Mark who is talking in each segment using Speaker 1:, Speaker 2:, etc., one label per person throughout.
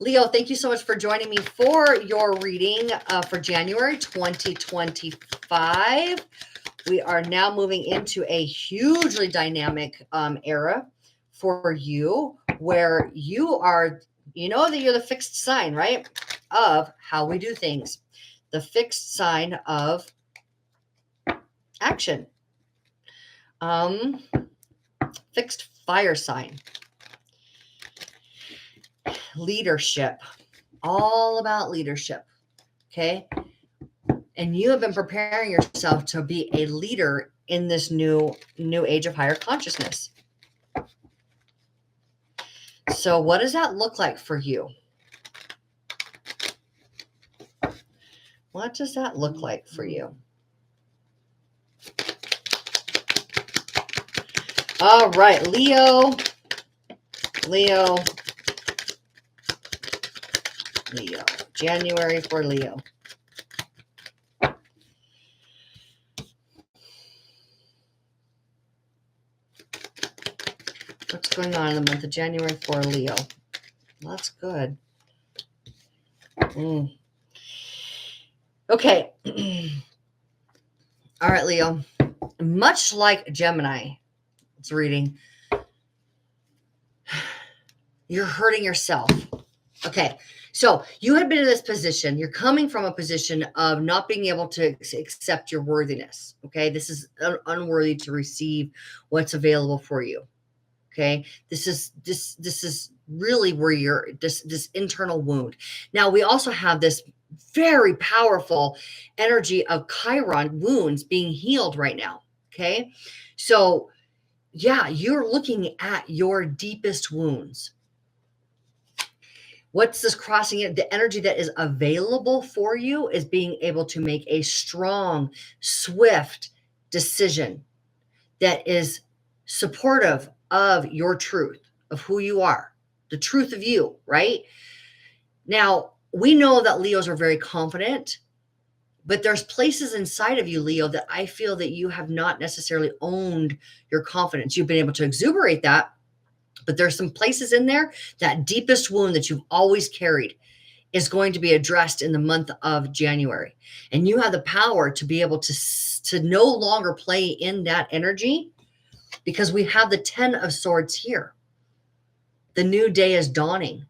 Speaker 1: Leo, thank you so much for joining me for your reading for January 2025. We are now moving into a hugely dynamic era for you where you are, you know that you're the fixed sign, right? Of how we do things. The fixed sign of action. Fixed fire sign. Leadership. All about leadership. Okay. And you have been preparing yourself to be a leader in this new age of higher consciousness. So what does that look like for you? What does that look like for you? All right, Leo, January for Leo. What's going on in the month of January for Leo? Well, that's good. Okay. All right, Leo. Much like Gemini, it's reading, you're hurting yourself. Okay. So you had been in this position. You're coming from a position of not being able to accept your worthiness. Okay. This is unworthy to receive what's available for you. Okay. This is really where you're this internal wound. Now we also have this very powerful energy of Chiron wounds being healed right now. Okay. So yeah, you're looking at your deepest wounds. What's this crossing it? The energy that is available for you is being able to make a strong, swift decision that is supportive of your truth, of who you are, the truth of you, right? Now, we know that Leos are very confident, but there's places inside of you, Leo, that I feel that you have not necessarily owned your confidence. You've been able to exuberate that, but there's some places in there, that deepest wound that you've always carried is going to be addressed in the month of January. And you have the power to be able to no longer play in that energy, because we have the 10 of Swords here. The new day is dawning.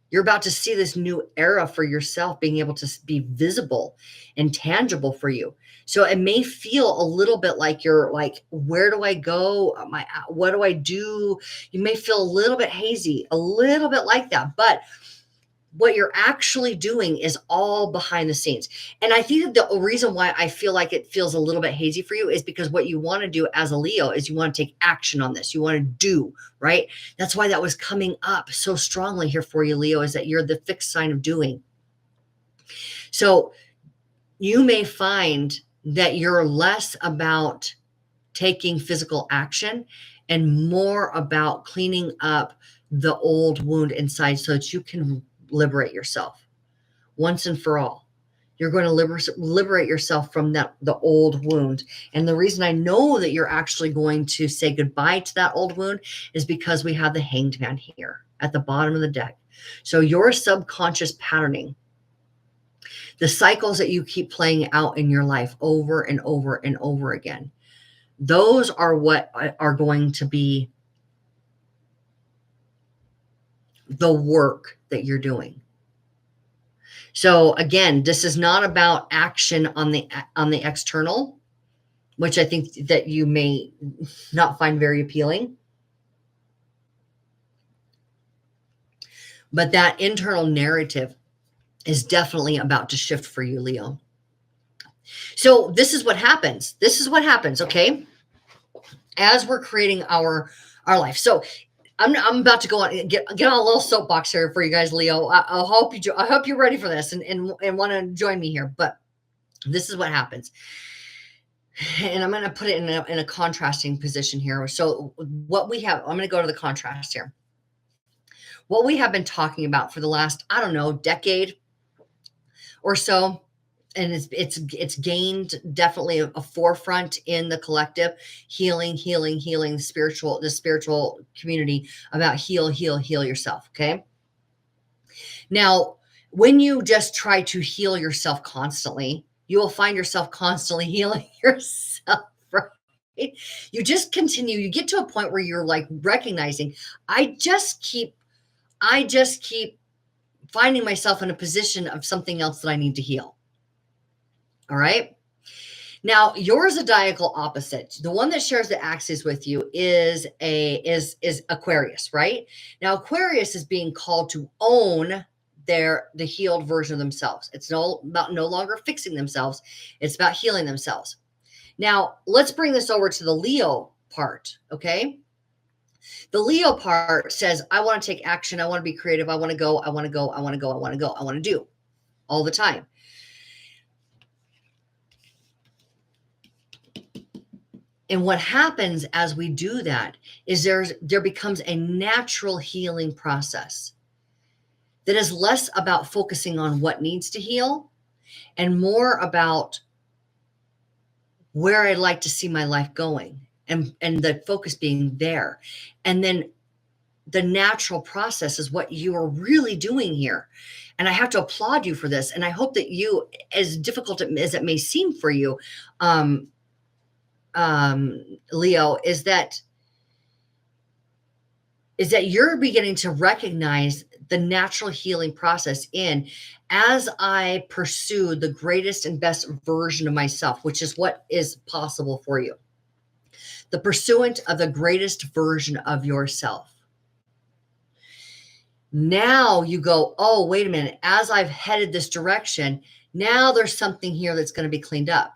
Speaker 1: You're about to see this new era for yourself being able to be visible and tangible for you. So it may feel a little bit like you're like, where do I go? What do I do? You may feel a little bit hazy, a little bit like that. But what you're actually doing is all behind the scenes. And I think that the reason why I feel like it feels a little bit hazy for you is because what you want to do as a Leo is you want to take action on this. You want to do, right? That's why that was coming up so strongly here for you, Leo, is that you're the fixed sign of doing. So you may find that you're less about taking physical action and more about cleaning up the old wound inside so that you can liberate yourself once and for all. You're going to liberate yourself from the old wound. And the reason I know that you're actually going to say goodbye to that old wound is because we have the Hanged Man here at the bottom of the deck. So your subconscious patterning, the cycles that you keep playing out in your life over and over and over again, those are what are going to be the work that you're doing. So again, this is not about action on the external, which I think that you may not find very appealing. But that internal narrative is definitely about to shift for you, Leo. So this is what happens. This is what happens, okay? As we're creating our life. So I'm about to go on get on a little soapbox here for you guys, Leo. I hope you're ready for this and want to join me here. But this is what happens, and I'm going to put it in a contrasting position here. So what we have, I'm going to go to the contrast here. What we have been talking about for the last, I don't know, decade or so, and it's gained definitely a forefront in the collective healing, the spiritual community about heal yourself. Okay. Now, when you just try to heal yourself constantly, you will find yourself constantly healing yourself, right? You just continue, you get to a point where you're like recognizing, I just keep, I just keep finding myself in a position of something else that I need to heal. All right. Now, your zodiacal opposite, the one that shares the axis with you, is Aquarius, right? Now, Aquarius is being called to own the healed version of themselves. It's no longer fixing themselves. It's about healing themselves. Now, let's bring this over to the Leo part, okay? The Leo part says, I want to take action. I want to be creative. I want to go. I want to go. I want to go. I want to go. I want to do all the time. And what happens as we do that is there becomes a natural healing process that is less about focusing on what needs to heal and more about where I'd like to see my life going, and the focus being there. And then the natural process is what you are really doing here. And I have to applaud you for this. And I hope that you, as difficult as it may seem for you, Leo, is that you're beginning to recognize the natural healing process in, as I pursue the greatest and best version of myself, which is what is possible for you. The pursuant of the greatest version of yourself. Now you go, oh, wait a minute. As I've headed this direction, now there's something here that's going to be cleaned up.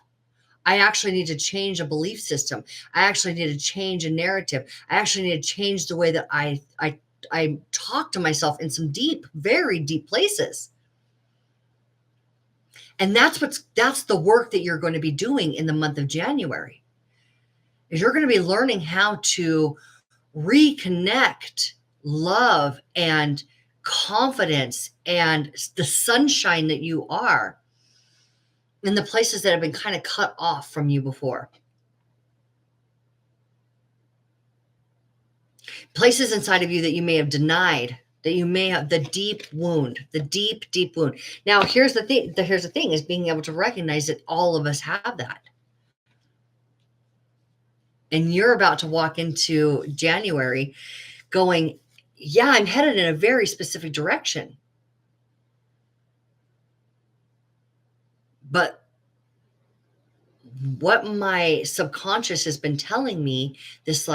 Speaker 1: I actually need to change a belief system. I actually need to change a narrative. I actually need to change the way that I talk to myself in some deep, very deep places. And that's the work that you're going to be doing in the month of January. Is you're going to be learning how to reconnect love and confidence and the sunshine that you are in the places that have been kind of cut off from you before. Places inside of you that you may have denied, that you may have the deep wound, the deep, deep wound. Now, here's the thing is being able to recognize that all of us have that. And you're about to walk into January going, yeah, I'm headed in a very specific direction. But what my subconscious has been telling me, this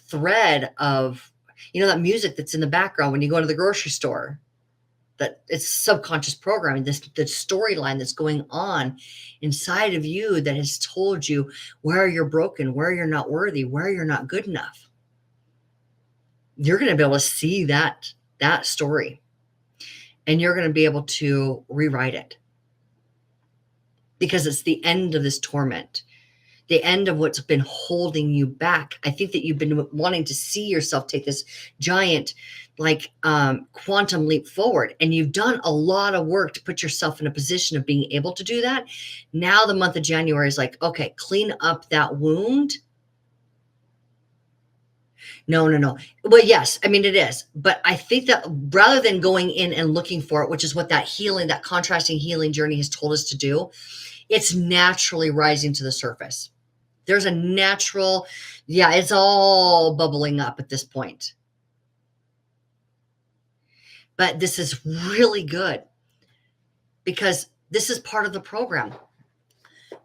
Speaker 1: thread of, that music that's in the background when you go to the grocery store, that it's subconscious programming, the storyline that's going on inside of you that has told you where you're broken, where you're not worthy, where you're not good enough. You're going to be able to see that story, and you're going to be able to rewrite it, because it's the end of this torment, the end of what's been holding you back. I think that you've been wanting to see yourself take this giant, quantum leap forward. And you've done a lot of work to put yourself in a position of being able to do that. Now the month of January is like, okay, clean up that wound. No. Well, yes, I mean, it is. But I think that rather than going in and looking for it, which is what that contrasting healing journey has told us to do, it's naturally rising to the surface. There's a natural, it's all bubbling up at this point. But this is really good, because this is part of the program.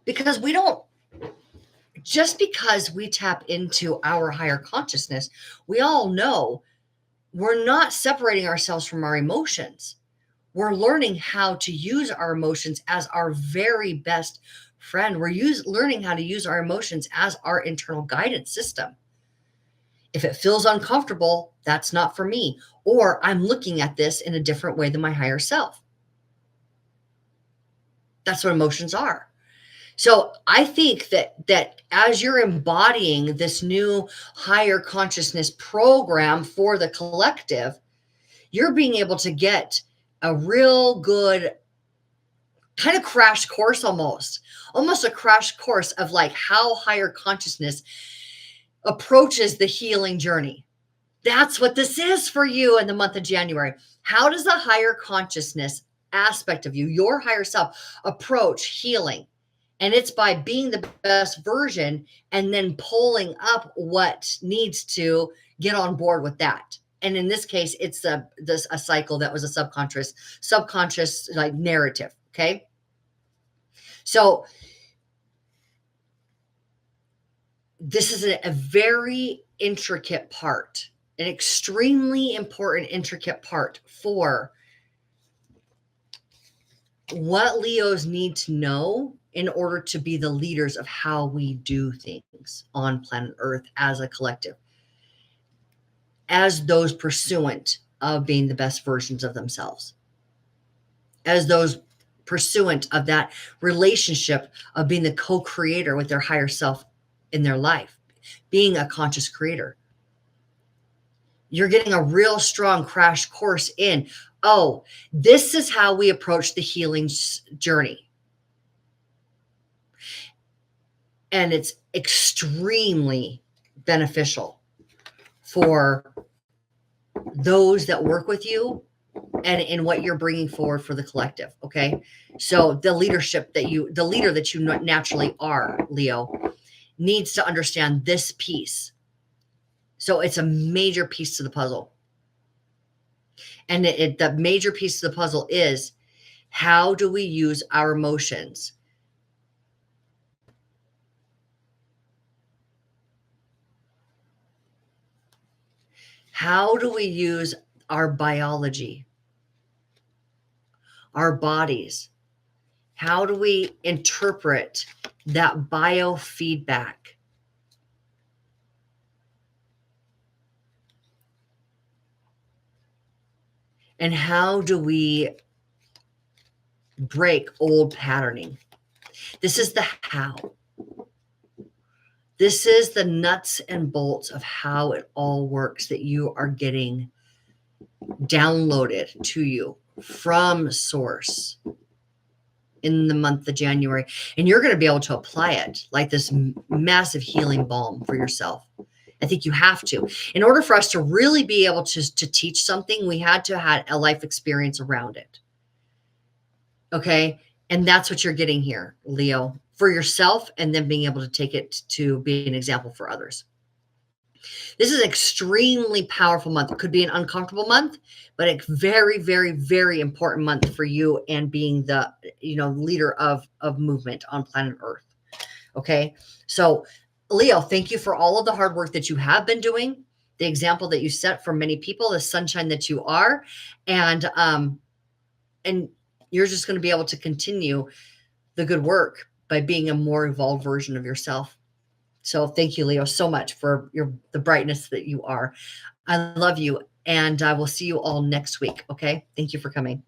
Speaker 1: Because just because we tap into our higher consciousness, we all know we're not separating ourselves from our emotions. We're learning how to use our emotions as our very best friend. We're learning how to use our emotions as our internal guidance system. If it feels uncomfortable, that's not for me. Or I'm looking at this in a different way than my higher self. That's what emotions are. So I think that as you're embodying this new higher consciousness program for the collective, you're being able to get a real good kind of crash course, almost a crash course of how higher consciousness approaches the healing journey. That's what this is for you in the month of January. How does the higher consciousness aspect of you, your higher self, approach healing? And it's by being the best version and then pulling up what needs to get on board with that. And in this case, it's a cycle that was a subconscious like narrative. Okay. So this is a very intricate part, an extremely important, intricate part for what Leos need to know in order to be the leaders of how we do things on planet Earth as a collective, as those pursuant of being the best versions of themselves, as those pursuant of that relationship of being the co-creator with their higher self in their life, being a conscious creator. You're getting a real strong crash course in, oh, this is how we approach the healing journey. And it's extremely beneficial for those that work with you and in what you're bringing forward for the collective. Okay. So the leader that you naturally are, Leo, needs to understand this piece. So it's a major piece to the puzzle. And the major piece of the puzzle is, how do we use our emotions How do we use our biology, our bodies? How do we interpret that biofeedback? And how do we break old patterning? This is the how. This is the nuts and bolts of how it all works that you are getting downloaded to you from source in the month of January. And you're going to be able to apply it like this massive healing balm for yourself. I think you have to. In order for us to really be able to teach something, we had to have a life experience around it. Okay. And that's what you're getting here, Leo, for yourself, and then being able to take it to be an example for others. This is an extremely powerful month. It could be an uncomfortable month, but a very, very, very important month for you and being the, leader of movement on planet Earth. Okay. So Leo, thank you for all of the hard work that you have been doing, the example that you set for many people, the sunshine that you are, and you're just going to be able to continue the good work by being a more evolved version of yourself. So thank you, Leo, so much for the brightness that you are. I love you, and I will see you all next week. Okay. Thank you for coming.